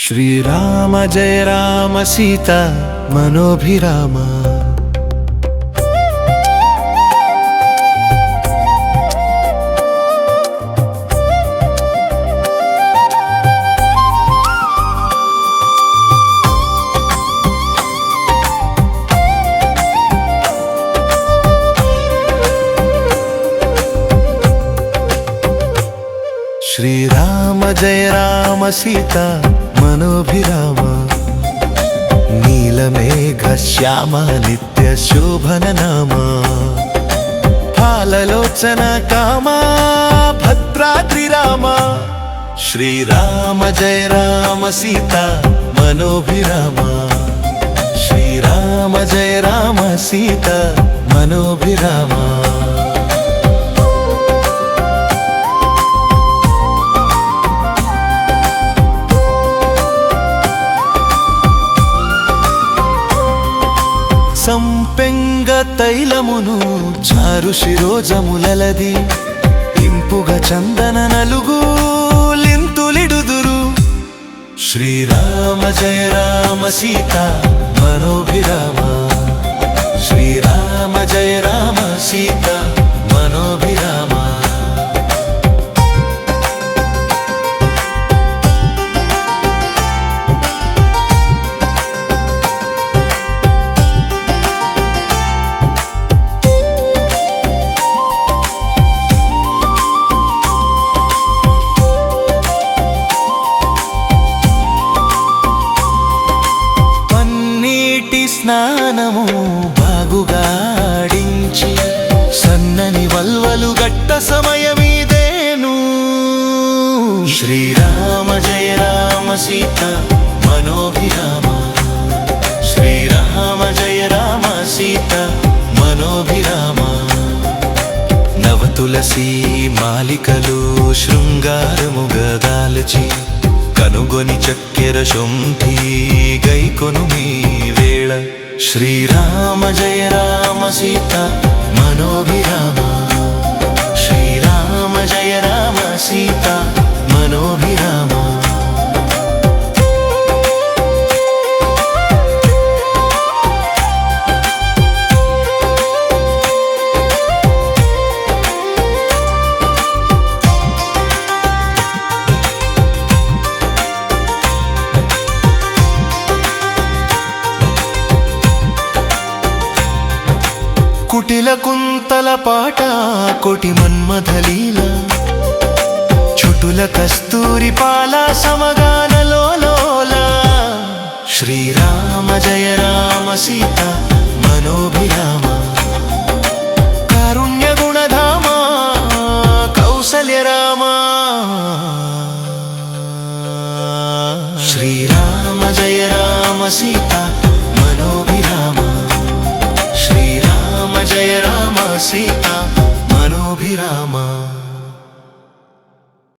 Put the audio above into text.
श्रीराम जय राम सीता मनोभिराम। श्रीराम जय राम सीता मनोभिराम। नीलमेघ श्याम नित्य शोभन नाम। फाललोचन कामा भद्राद्रि राम। श्रीराम जय राम सीता मनोभिराम। श्रीराम जय राम सीता मनोभिराम। సంపెంగ తైలమును చారు శిరోజములలది ఇంపుగ చందన నలుగు లింతులిడుదురు। శ్రీరామ జయ రామ సీతా మనోభిరామ। శ్రీరామ జయ రామ సీతా మనోభిరామ। స్నానము బాగుగాడించి సన్నని వల్వలు గట్ట సమయమిదేను। శ్రీరామ జయ రామ సీతా మనోభిరామ। శ్రీరామ జయ రామ సీతా మనోభిరామ। నవతులసి మాలికలు శృంగారముగదాల్చి కనుగొని చక్కెర శొంఠి గైకొను మీ వేళ। శ్రీరామ జయ రామ సీతా మనోభిరామ। శ్రీరామ జయ రామ సీతా మనోభిరామ। కుటిల కుంతల పాట కోటి మన్మథలీల చుటుల కస్తూరి పాల సమగానలోల। శ్రీరామ జయ రామ సీతా మనోభిరామ। కారుణ్య గుణధామ కౌసల్య రామ। శ్రీరామ జయ రామ సీతా